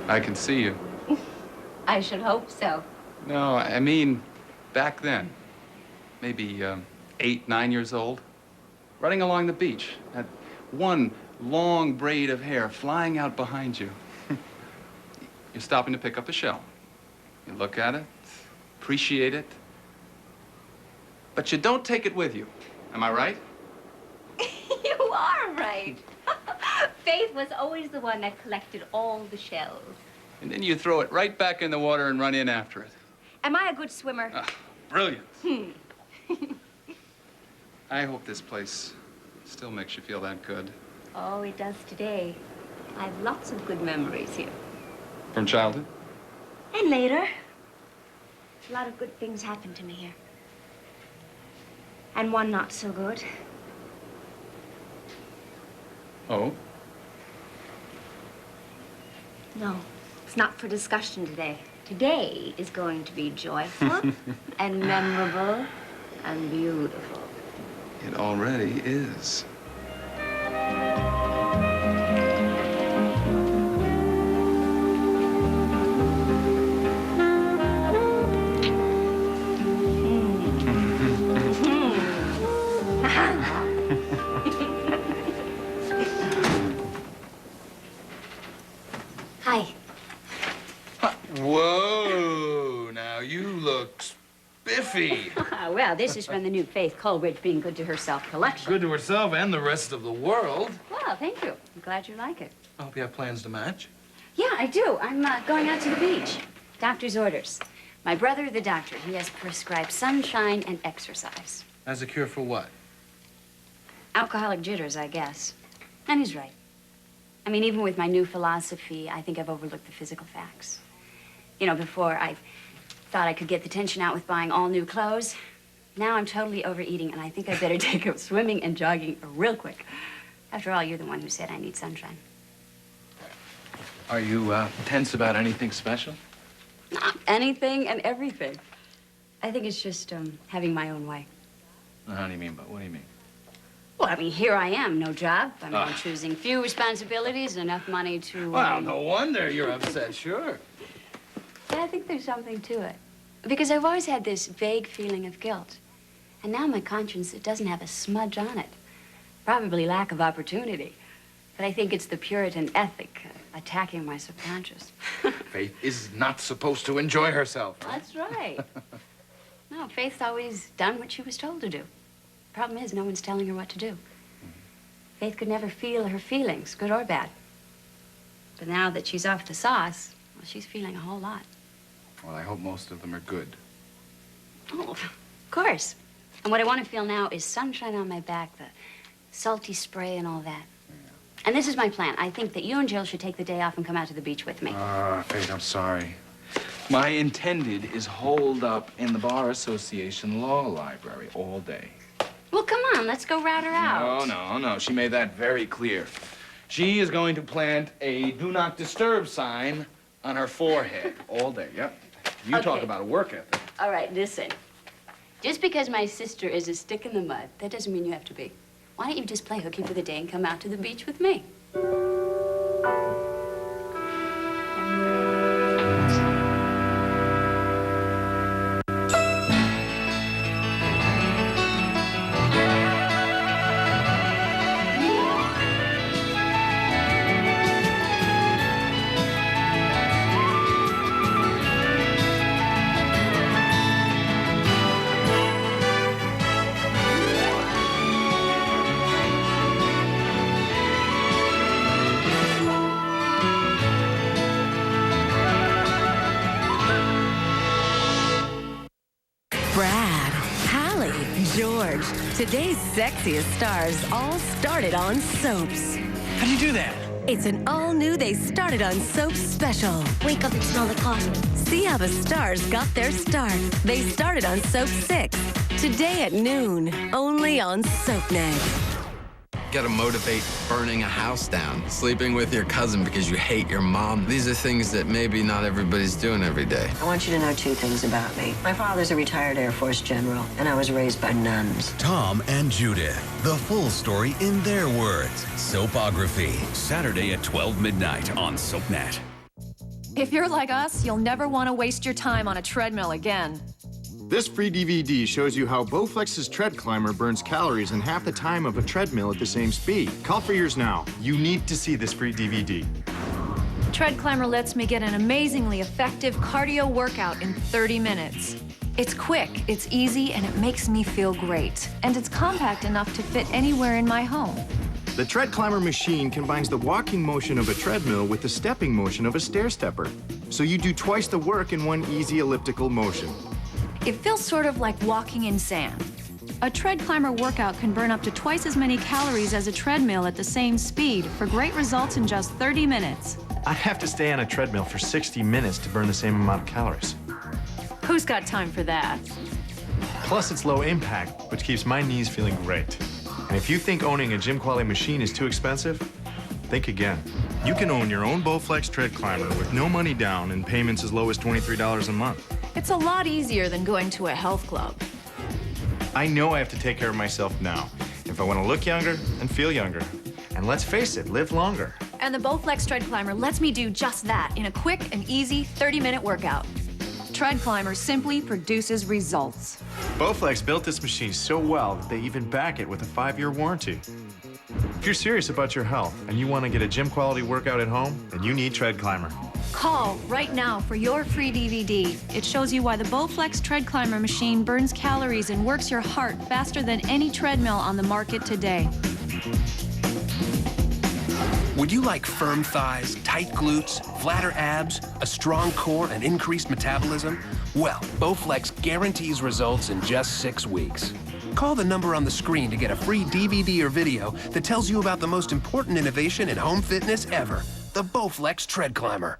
I can see you. I should hope so. No, I mean, back then. Maybe 8, 9 years old. Running along the beach. That one long braid of hair flying out behind you. You're stopping to pick up a shell. You look at it, appreciate it, but you don't take it with you. Am I right? You are right. Faith was always the one that collected all the shells. And then you throw it right back in the water and run in after it. Am I a good swimmer? Brilliant. I hope this place still makes you feel that good. Oh, it does today. I have lots of good memories here. From childhood? And later. A lot of good things happened to me here. And one not so good. Oh? No, it's not for discussion today. Today is going to be joyful and memorable and beautiful. It already is. Hi. Whoa, now you look spiffy. Well, this is from the new Faith Coleridge Being Good to Herself collection. Good to herself and the rest of the world. Well, thank you. I'm glad you like it. I hope you have plans to match. Yeah, I do. I'm going out to the beach. Doctor's orders. My brother, the doctor, he has prescribed sunshine and exercise. As a cure for what? Alcoholic jitters, I guess. And he's right. I mean, even with my new philosophy, I think I've overlooked the physical facts. You know, before I thought I could get the tension out with buying all new clothes. Now I'm totally overeating, and I think I better take up swimming and jogging real quick. After all, you're the one who said I need sunshine. Are you tense about anything special? Not anything and everything. I think it's just having my own way. How do you mean? But what do you mean? Well, I mean, here I am, no job. I'm choosing few responsibilities, enough money to... Well, no wonder you're upset, sure. Yeah, I think there's something to it. Because I've always had this vague feeling of guilt. And now my conscience, it doesn't have a smudge on it. Probably lack of opportunity. But I think it's the Puritan ethic attacking my subconscious. Faith is not supposed to enjoy herself. That's right. No, Faith's always done what she was told to do. Problem is, no one's telling her what to do. Faith could never feel her feelings, good or bad. But now that she's off to Sauce, well, she's feeling a whole lot. Well, I hope most of them are good. Oh, of course. And what I want to feel now is sunshine on my back, the salty spray and all that. Yeah. And this is my plan. I think that you and Jill should take the day off and come out to the beach with me. Faith, I'm sorry. My intended is holed up in the Bar Association Law Library all day. Well, come on, let's go rout her out. No. She made that very clear. She is going to plant a do not disturb sign on her forehead all day, yep. You Okay. talk about a work ethic. All right, listen. Just because my sister is a stick in the mud, that doesn't mean you have to be. Why don't you just play hooky for the day and come out to the beach with me? Brad, Hallie, George. Today's sexiest stars all started on Soaps. How do you do that? It's an all-new They Started on Soaps special. Wake up and smell the coffee. See how the stars got their start. They started on Soap 6. Today at noon, only on SoapNet. Got to motivate burning a house down, sleeping with your cousin because you hate your mom. These are things that maybe not everybody's doing every day. I want you to know two things about me. My father's a retired Air Force general, and I was raised by nuns. Tom and Judith, the full story in their words. Soapography, Saturday at 12 midnight on SoapNet. If you're like us, you'll never want to waste your time on a treadmill again. This free DVD shows you how Bowflex's Tread Climber burns calories in half the time of a treadmill at the same speed. Call for yours now. You need to see this free DVD. Tread Climber lets me get an amazingly effective cardio workout in 30 minutes. It's quick, it's easy, and it makes me feel great. And it's compact enough to fit anywhere in my home. The Tread Climber machine combines the walking motion of a treadmill with the stepping motion of a stair stepper. So you do twice the work in one easy elliptical motion. It feels sort of like walking in sand. A Tread Climber workout can burn up to twice as many calories as a treadmill at the same speed for great results in just 30 minutes. I'd have to stay on a treadmill for 60 minutes to burn the same amount of calories. Who's got time for that? Plus, it's low impact, which keeps my knees feeling great. And if you think owning a gym quality machine is too expensive, think again. You can own your own Bowflex Tread Climber with no money down and payments as low as $23 a month. It's a lot easier than going to a health club. I know I have to take care of myself now if I want to look younger and feel younger. And let's face it, live longer. And the Bowflex Tread Climber lets me do just that in a quick and easy 30-minute workout. Tread Climber simply produces results. Bowflex built this machine so well that they even back it with a 5-year warranty. If you're serious about your health and you want to get a gym quality workout at home, then you need Tread Climber. Call right now for your free DVD. It shows you why the Bowflex Tread Climber machine burns calories and works your heart faster than any treadmill on the market today. Would you like firm thighs, tight glutes, flatter abs, a strong core, and increased metabolism? Well, Bowflex guarantees results in just 6 weeks. Call the number on the screen to get a free DVD or video that tells you about the most important innovation in home fitness ever, the Bowflex Tread Climber.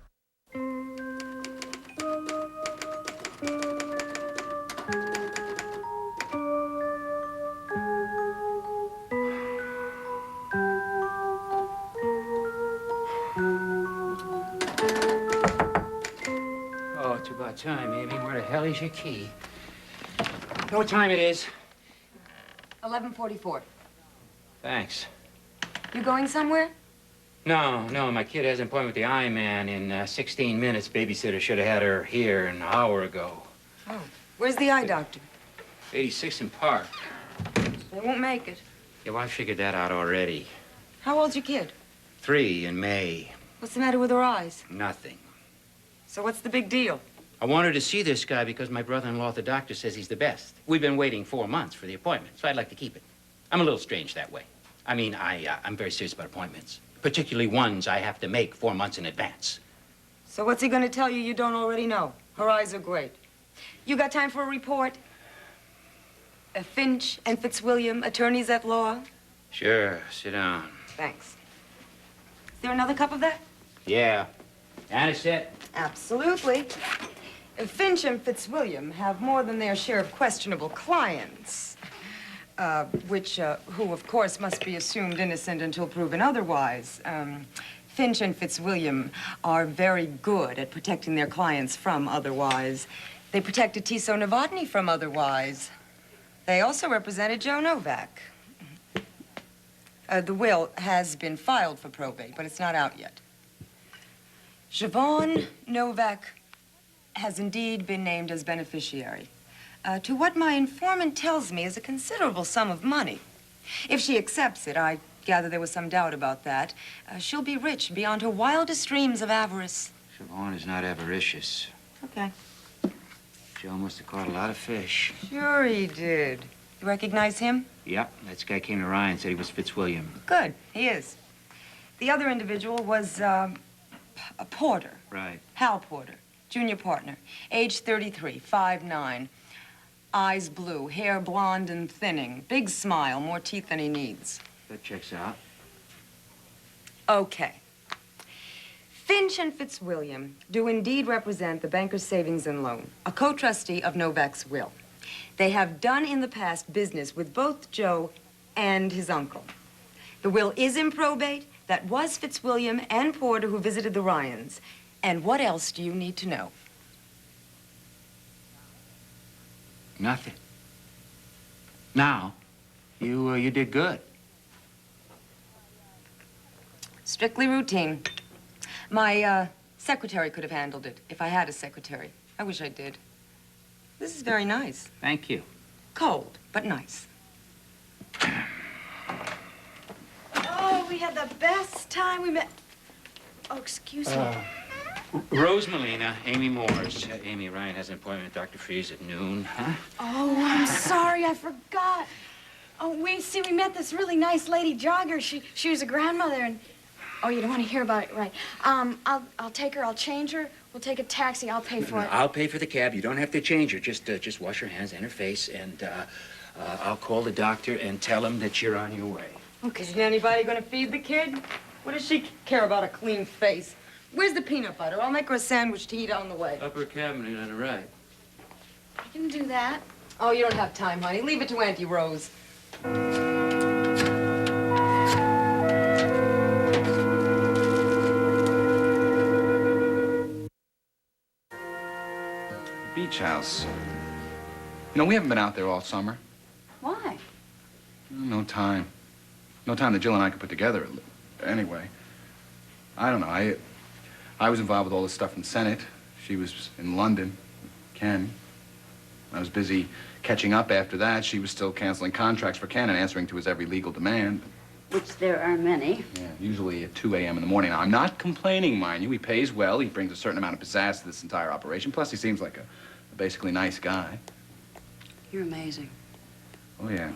Oh, it's about time, Amy. Where the hell is your key? Know what time it is? 11:44. Thanks. You going somewhere? No, my kid has an appointment with the eye man in 16 minutes. Babysitter should have had her here an hour ago. Oh. Where's the eye doctor? 86 in Park. They won't make it. Yeah, well, I figured that out already. How old's your kid? 3 in May. What's the matter with her eyes? Nothing. So what's the big deal? I wanted to see this guy because my brother-in-law, the doctor, says he's the best. We've been waiting 4 months for the appointment, so I'd like to keep it. I'm a little strange that way. I mean, I'm very serious about appointments, particularly ones I have to make 4 months in advance. So what's he going to tell you don't already know? Her eyes are great. You got time for a report? Finch and Fitzwilliam, attorneys at law? Sure, sit down. Thanks. Is there another cup of that? Yeah. Anisette? Absolutely. Finch and Fitzwilliam have more than their share of questionable clients, who, of course, must be assumed innocent until proven otherwise. Finch and Fitzwilliam are very good at protecting their clients from otherwise. They protected Tiso Novotny from otherwise. They also represented Joe Novak. The will has been filed for probate, but it's not out yet. Siobhan Novak has indeed been named as beneficiary. To what my informant tells me is a considerable sum of money. If she accepts it, I gather there was some doubt about that, she'll be rich beyond her wildest dreams of avarice. Siobhan is not avaricious. Okay. Joe must have caught a lot of fish. Sure he did. You recognize him? Yep, that guy came to Ryan and said he was Fitzwilliam. Good, he is. The other individual was, a Porter. Right. Hal Porter, junior partner, age 33, 5'9", eyes blue, hair blonde and thinning, big smile, more teeth than he needs. That checks out. Okay. Finch and Fitzwilliam do indeed represent the Banker's Savings and Loan, a co-trustee of Novak's will. They have done in the past business with both Joe and his uncle. The will is in probate. That was Fitzwilliam and Porter who visited the Ryans. And what else do you need to know? Nothing. Now, you did good. Strictly routine. My Secretary could have handled it, if I had a secretary. I wish I did. This is very nice. Thank you. Cold, but nice. Oh, we had the best time. We met... Oh, excuse me. Rose Molina, Amy Moores. Amy Ryan has an appointment with Dr. Freeze at noon, huh? Oh, I'm sorry. I forgot. Oh, we met this really nice lady jogger. She was a grandmother, and... Oh, you don't want to hear about it, right? I'll take her. I'll change her. We'll take a taxi. I'll pay for it. I'll pay for the cab. You don't have to change her. Just wash her hands and her face, and I'll call the doctor and tell him that you're on your way. Okay. Isn't anybody going to feed the kid? What does she care about a clean face? Where's the peanut butter? I'll make her a sandwich to eat on the way. Upper cabinet on the right. I can do that. Oh, you don't have time, honey. Leave it to Auntie Rose. Beach house. You know, we haven't been out there all summer. Why? No time. No time that Jill and I could put together. Anyway, I don't know. I was involved with all this stuff in Senate. She was in London. Ken. I was busy catching up after that. She was still canceling contracts for Ken and answering to his every legal demand. Which there are many. Yeah, usually at 2 a.m. in the morning. Now, I'm not complaining, mind you. He pays well. He brings a certain amount of pizzazz to this entire operation. Plus, he seems like a basically nice guy. You're amazing. Oh, yeah.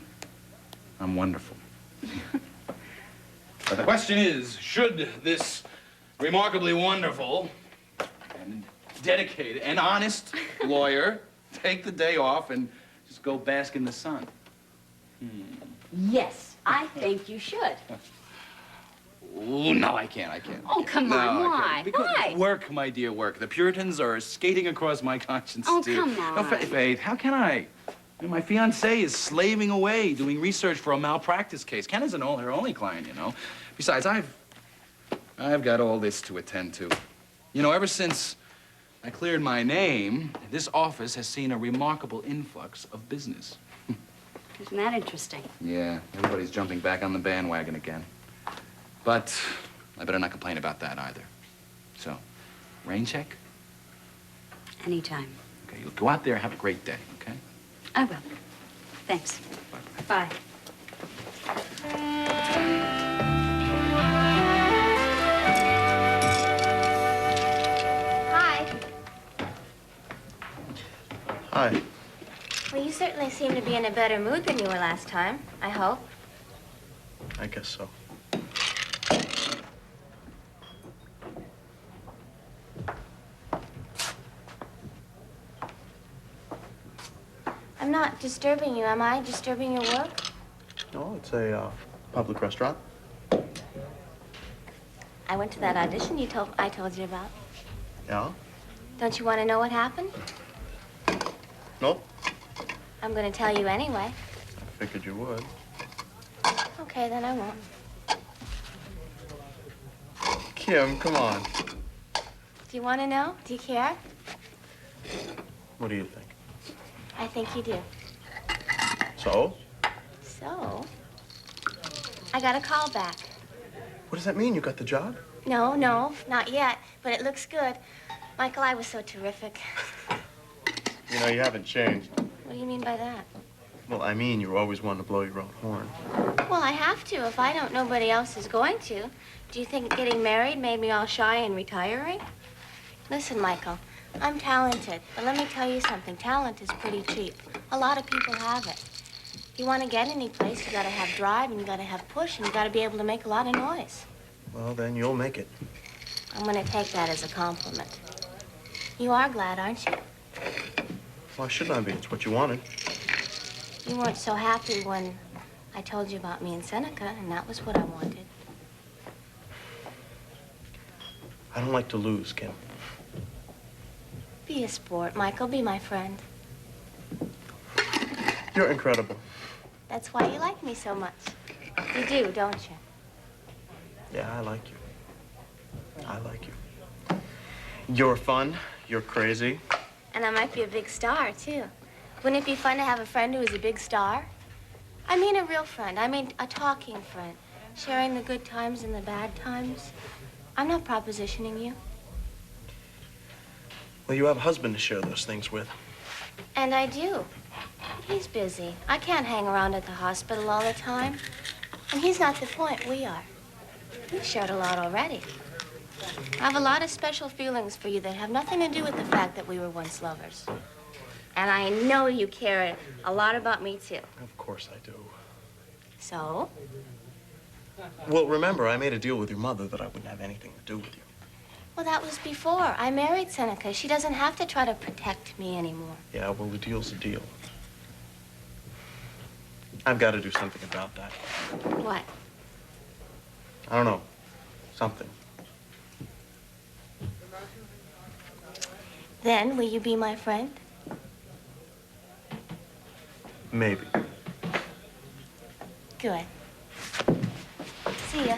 I'm wonderful. But the question is, should this remarkably wonderful and dedicated and honest lawyer take the day off and just go bask in the sun? Yes, I think you should. Oh, no, I can't. Oh, come No, on, I why? can't. Because Why? work, my dear, work. The Puritans are skating across my conscience, Oh, too. come No, on. Faith, how can I? I mean, my fiancée is slaving away doing research for a malpractice case. Ken isn't her only client, you know. Besides, I've got all this to attend to. You know, ever since I cleared my name, this office has seen a remarkable influx of business. Isn't that interesting? Yeah, everybody's jumping back on the bandwagon again. But I better not complain about that either. So, rain check? Anytime. Okay, you go out there and have a great day, okay? I will. Thanks. Bye. Hi. Hi. Well, you certainly seem to be in a better mood than you were last time, I hope. I guess so. I'm not disturbing you, am I? Disturbing your work? No, it's a public restaurant. I went to that audition I told you about. Yeah? Don't you want to know what happened? Nope. I'm going to tell you anyway. I figured you would. Okay, then I won't. Kim, come on. Do you want to know? Do you care? What do you think? I think you do. So? So, I got a call back. What does that mean? You got the job? No, not yet, but it looks good. Michael, I was so terrific. You know, you haven't changed. What do you mean by that? Well, I mean, you always wanted to blow your own horn. Well, I have to. If I don't, nobody else is going to. Do you think getting married made me all shy and retiring? Listen, Michael, I'm talented, but let me tell you something. Talent is pretty cheap. A lot of people have it. If you want to get any place, you gotta have drive, and you gotta have push, and you gotta be able to make a lot of noise. Well, then you'll make it. I'm gonna take that as a compliment. You are glad, aren't you? Why shouldn't I be? It's what you wanted. You weren't so happy when I told you about me and Seneca, and that was what I wanted. I don't like to lose, Kim. Be a sport, Michael. Be my friend. You're incredible. That's why you like me so much. You do, don't you? Yeah, I like you. I like you. You're fun. You're crazy. And I might be a big star, too. Wouldn't it be fun to have a friend who is a big star? I mean a real friend. I mean a talking friend. Sharing the good times and the bad times. I'm not propositioning you. Well, you have a husband to share those things with. And I do. He's busy. I can't hang around at the hospital all the time. And he's not the point, we are. We've shared a lot already. I have a lot of special feelings for you that have nothing to do with the fact that we were once lovers. And I know you care a lot about me, too. Of course I do. So? Well, remember, I made a deal with your mother that I wouldn't have anything to do with you. Well, that was before. I married Seneca. She doesn't have to try to protect me anymore. Yeah, well, the deal's a deal. I've got to do something about that. What? I don't know. Something. Then, will you be my friend? Maybe. Good. See ya.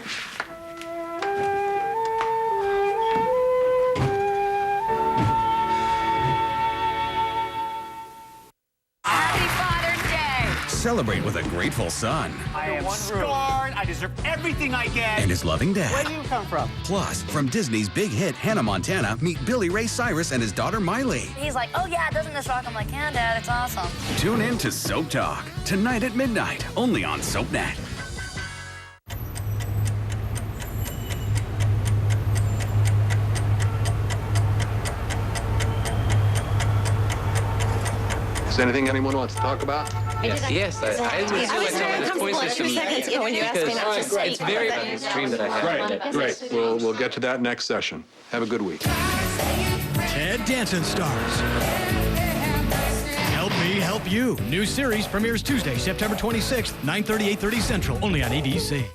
Celebrate with a grateful son. I am scarred. I deserve everything I get. And his loving dad. Where do you come from? Plus, from Disney's big hit Hannah Montana, meet Billy Ray Cyrus and his daughter Miley. He's like, oh yeah, doesn't this rock? I'm like, yeah, Dad, it's awesome. Tune in to Soap Talk, tonight at midnight, only on SoapNet. Is there anything anyone wants to talk about? Yes, I would like to point to some... It's very... dream that I had. Great. We'll get to that next session. Have a good week. Ted Danson stars. Help Me Help You. New series premieres Tuesday, September 26th, 9:30, 8:30 Central, only on EDC.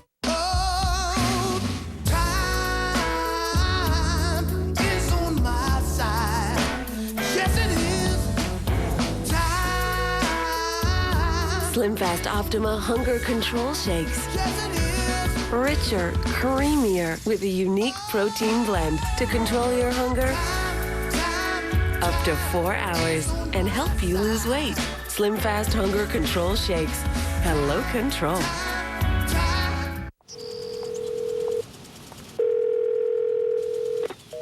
Slim Fast Optima Hunger Control Shakes. Richer, creamier, with a unique protein blend to control your hunger up to 4 hours and help you lose weight. Slim Fast Hunger Control Shakes. Hello, control.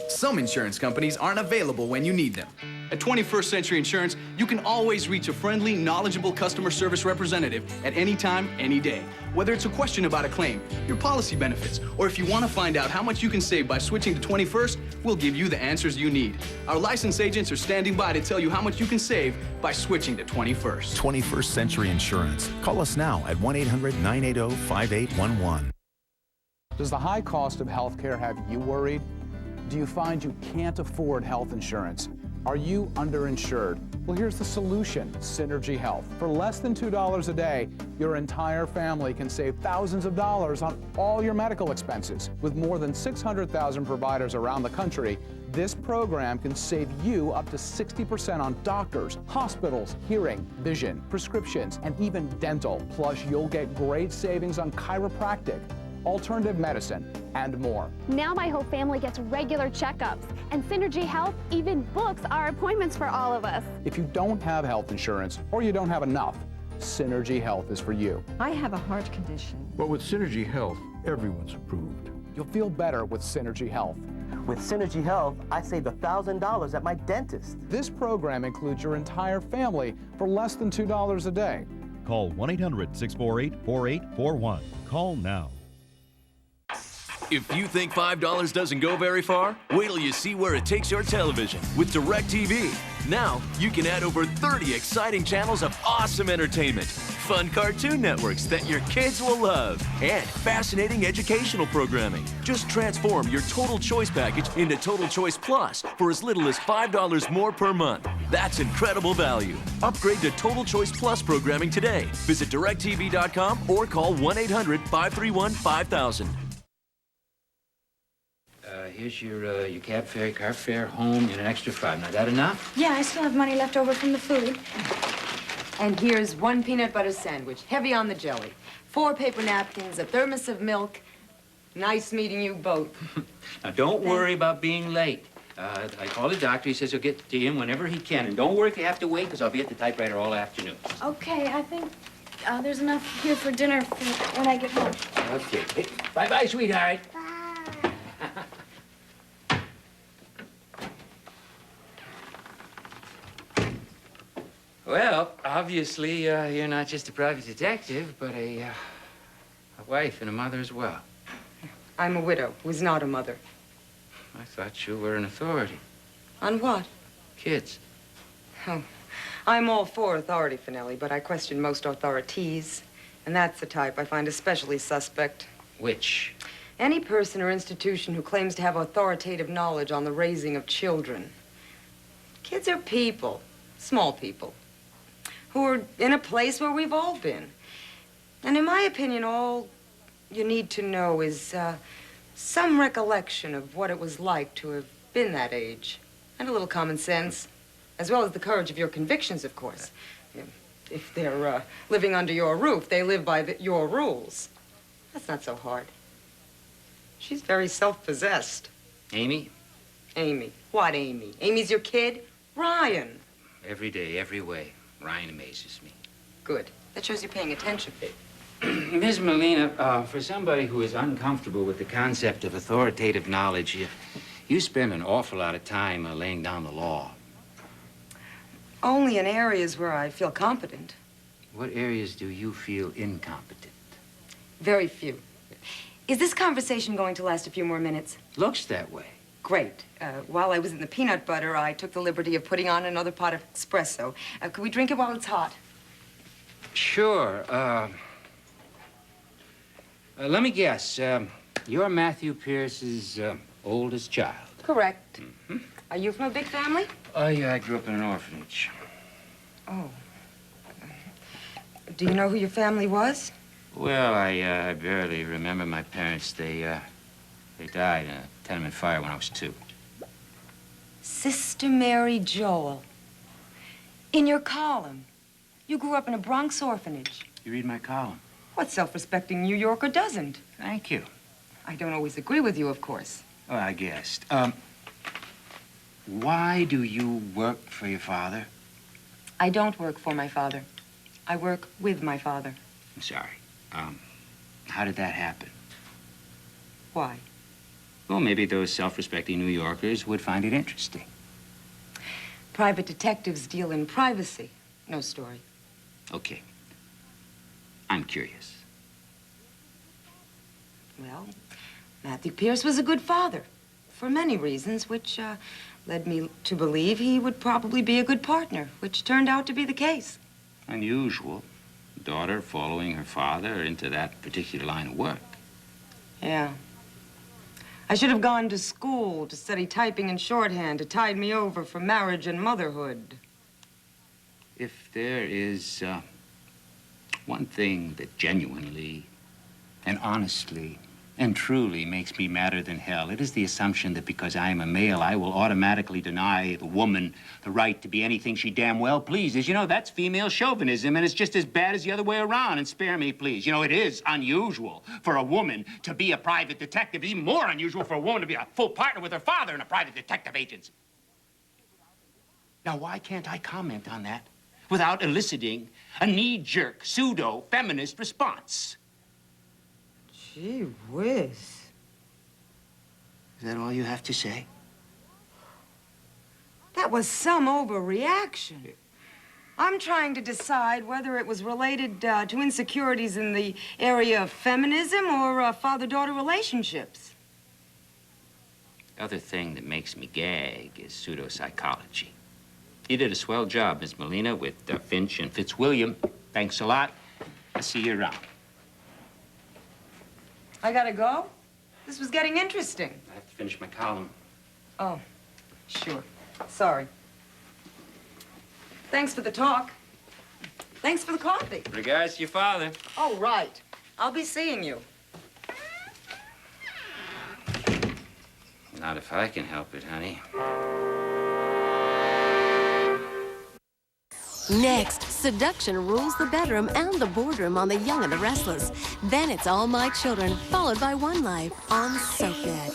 Some insurance companies aren't available when you need them. At 21st Century Insurance, you can always reach a friendly, knowledgeable customer service representative at any time, any day. Whether it's a question about a claim, your policy benefits, or if you want to find out how much you can save by switching to 21st, we'll give you the answers you need. Our licensed agents are standing by to tell you how much you can save by switching to 21st. 21st Century Insurance. Call us now at 1-800-980-5811. Does the high cost of health care have you worried? Do you find you can't afford health insurance? Are you underinsured? Well, here's the solution, Synergy Health. For less than $2 a day, your entire family can save thousands of dollars on all your medical expenses. With more than 600,000 providers around the country, this program can save you up to 60% on doctors, hospitals, hearing, vision, prescriptions, and even dental. Plus, you'll get great savings on chiropractic, alternative medicine, and more. Now my whole family gets regular checkups, and Synergy Health even books our appointments for all of us. If you don't have health insurance or you don't have enough, Synergy Health is for you. I have a heart condition. But with Synergy Health, everyone's approved. You'll feel better with Synergy Health. With Synergy Health, I saved $1,000 at my dentist. This program includes your entire family for less than $2 a day. Call 1-800-648-4841. Call now. If you think $5 doesn't go very far, wait till you see where it takes your television with DirecTV. Now, you can add over 30 exciting channels of awesome entertainment, fun cartoon networks that your kids will love, and fascinating educational programming. Just transform your Total Choice package into Total Choice Plus for as little as $5 more per month. That's incredible value. Upgrade to Total Choice Plus programming today. Visit DirecTV.com or call 1-800-531-5000. Here's your cab fare, car fare, home, and an extra $5. Now, that enough? Yeah, I still have money left over from the food. And here's 1 peanut butter sandwich, heavy on the jelly, 4 paper napkins, a thermos of milk. Nice meeting you both. Now, don't worry about being late. I called the doctor. He says he'll get to you whenever he can. And don't worry if you have to wait, because I'll be at the typewriter all afternoon. Okay, I think there's enough here for dinner when I get home. Okay. Hey, bye-bye, sweetheart. Well, obviously, you're not just a private detective, but a wife and a mother as well. I'm a widow who's not a mother. I thought you were an authority. On what? Kids. Oh, I'm all for authority, Finelli, but I question most authorities. And that's the type I find especially suspect. Which? Any person or institution who claims to have authoritative knowledge on the raising of children. Kids are people, small people, who are in a place where we've all been. And in my opinion, all you need to know is some recollection of what it was like to have been that age. And a little common sense, as well as the courage of your convictions, of course. If they're living under your roof, they live by your rules. That's not so hard. She's very self-possessed. Amy? Amy. What Amy? Amy's your kid? Ryan. Every day, every way. Ryan amazes me. Good. That shows you're paying attention. Ms. Molina, for somebody who is uncomfortable with the concept of authoritative knowledge, you spend an awful lot of time laying down the law. Only in areas where I feel competent. What areas do you feel incompetent? Very few. Is this conversation going to last a few more minutes? Looks that way. Great. While I was in the peanut butter, I took the liberty of putting on another pot of espresso. Could we drink it while it's hot? Sure. Let me guess. You're Matthew Pierce's oldest child. Correct. Mm-hmm. Are you from a big family? Oh, yeah, I grew up in an orphanage. Oh. Do you know who your family was? Well, I barely remember my parents. They died in a tenement fire when I was 2. Sister Mary Joel. In your column, you grew up in a Bronx orphanage. You read my column? What self-respecting New Yorker doesn't? Thank you. I don't always agree with you, of course. Oh, I guessed. Why do you work for your father? I don't work for my father. I work with my father. I'm sorry. How did that happen? Why? Well, maybe those self-respecting New Yorkers would find it interesting. Private detectives deal in privacy. No story. Okay. I'm curious. Well, Matthew Pierce was a good father for many reasons, which led me to believe he would probably be a good partner, which turned out to be the case. Unusual. Daughter following her father into that particular line of work. Yeah. I should have gone to school to study typing and shorthand to tide me over for marriage and motherhood. If there is one thing that genuinely and honestly and truly makes me madder than hell, it is the assumption that because I am a male, I will automatically deny the woman the right to be anything she damn well pleases. You know, that's female chauvinism, and it's just as bad as the other way around, and spare me, please. You know, it is unusual for a woman to be a private detective. It's even more unusual for a woman to be a full partner with her father in a private detective agency. Now, why can't I comment on that without eliciting a knee-jerk, pseudo-feminist response? Gee whiz. Is that all you have to say? That was some overreaction. I'm trying to decide whether it was related to insecurities in the area of feminism or father-daughter relationships. The other thing that makes me gag is pseudopsychology. You did a swell job, Miss Molina, with Finch and Fitzwilliam. Thanks a lot. I'll see you around. I gotta go? This was getting interesting. I have to finish my column. Oh, sure. Sorry. Thanks for the talk. Thanks for the coffee. Regards to your father. Oh, right. I'll be seeing you. Not if I can help it, honey. Next, seduction rules the bedroom and the boardroom on The Young and the Restless. Then it's All My Children, followed by One Life on Soap Bed.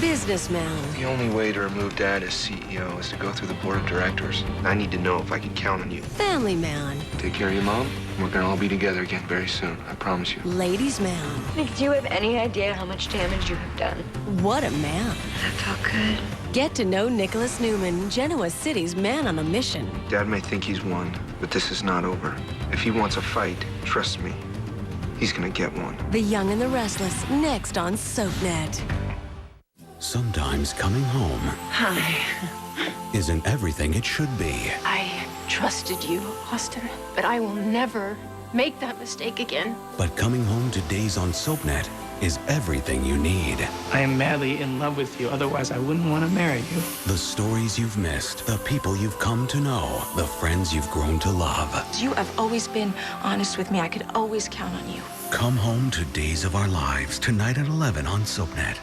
businessman, The only way to remove Dad as CEO is to go through the board of directors. I need to know if I can count on you. family man, Take care of your mom. We're gonna all be together again very soon. I promise you. ladies man. Do you have any idea how much damage you have done? What a man. That felt good. Get to know Nicholas Newman, Genoa City's man on a mission. Dad may think he's won, but this is not over. If he wants a fight, trust me, he's gonna get one. The Young and the Restless, next on SoapNet. Sometimes coming home Hi. isn't everything it should be. I trusted you, Austin, but I will never make that mistake again. But coming home to Days on SoapNet is everything you need. I am madly in love with you, otherwise I wouldn't want to marry you. The stories you've missed, the people you've come to know, the friends you've grown to love. You have always been honest with me. I could always count on you. Come home to Days of Our Lives, tonight at 11 on SoapNet.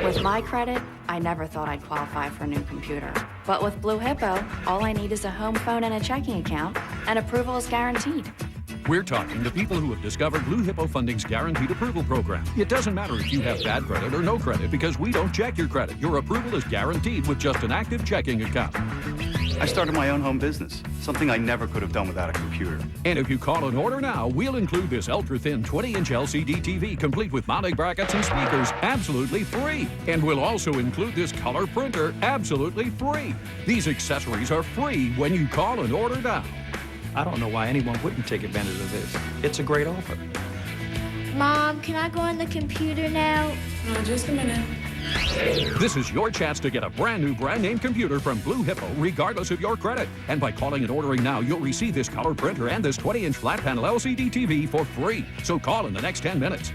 With my credit, I never thought I'd qualify for a new computer. But with Blue Hippo, all I need is a home phone and a checking account, and approval is guaranteed. We're talking to people who have discovered Blue Hippo Funding's Guaranteed Approval Program. It doesn't matter if you have bad credit or no credit because we don't check your credit. Your approval is guaranteed with just an active checking account. I started my own home business, something I never could have done without a computer. And if you call and order now, we'll include this ultra-thin 20-inch LCD TV complete with mounting brackets and speakers absolutely free. And we'll also include this color printer absolutely free. These accessories are free when you call and order now. I don't know why anyone wouldn't take advantage of this. It's a great offer. Mom, can I go on the computer now? Just a minute. This is your chance to get a brand new brand name computer from Blue Hippo, regardless of your credit. And by calling and ordering now, you'll receive this color printer and this 20-inch flat panel LCD TV for free. So call in the next 10 minutes.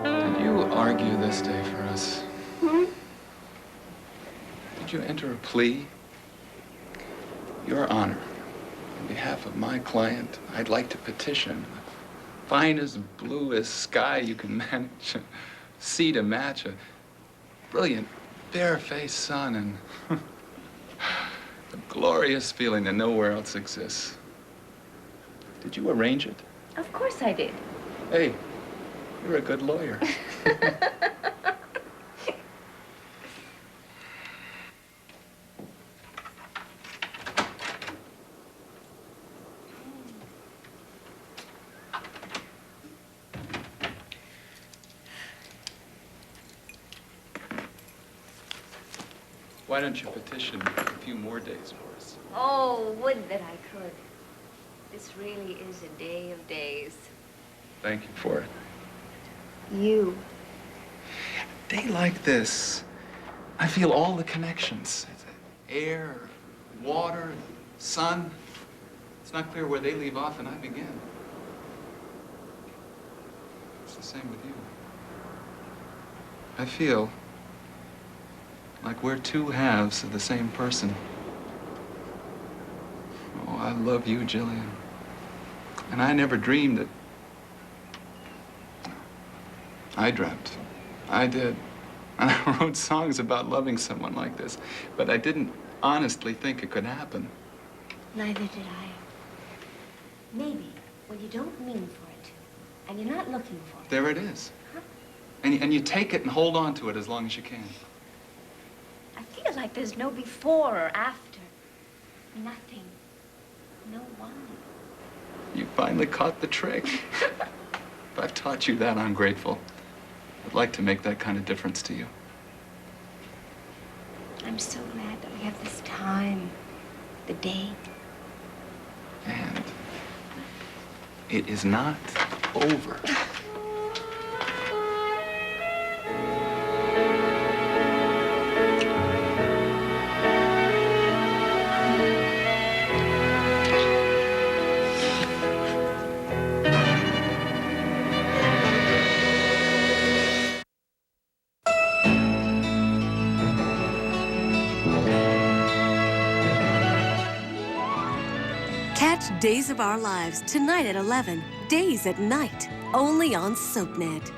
Did you argue this day for us? Did you enter a plea? Your Honor, on behalf of my client, I'd like to petition the finest, bluest sky you can manage, sea to match, a brilliant, bare-faced sun, and a glorious feeling that nowhere else exists. Did you arrange it? Of course I did. Hey, you're a good lawyer. Why don't you petition a few more days for us? Oh, would that I could. This really is a day of days. Thank you for it. You. A day like this, I feel all the connections. Air, water, sun. It's not clear where they leave off and I begin. It's the same with you. I feel like we're two halves of the same person. Oh, I love you, Jillian. And I never dreamed that... I dreamt. I did. And I wrote songs about loving someone like this. But I didn't honestly think it could happen. Neither did I. Maybe when you don't mean for it to, and you're not looking for it. There it is. Huh? And you take it and hold on to it as long as you can. I feel like there's no before or after. Nothing. No one. You finally caught the trick. If I've taught you that, I'm grateful. I'd like to make that kind of difference to you. I'm so glad that we have this time, the date. And it is not over. Catch Days of Our Lives tonight at 11. Days at Night, only on SoapNet.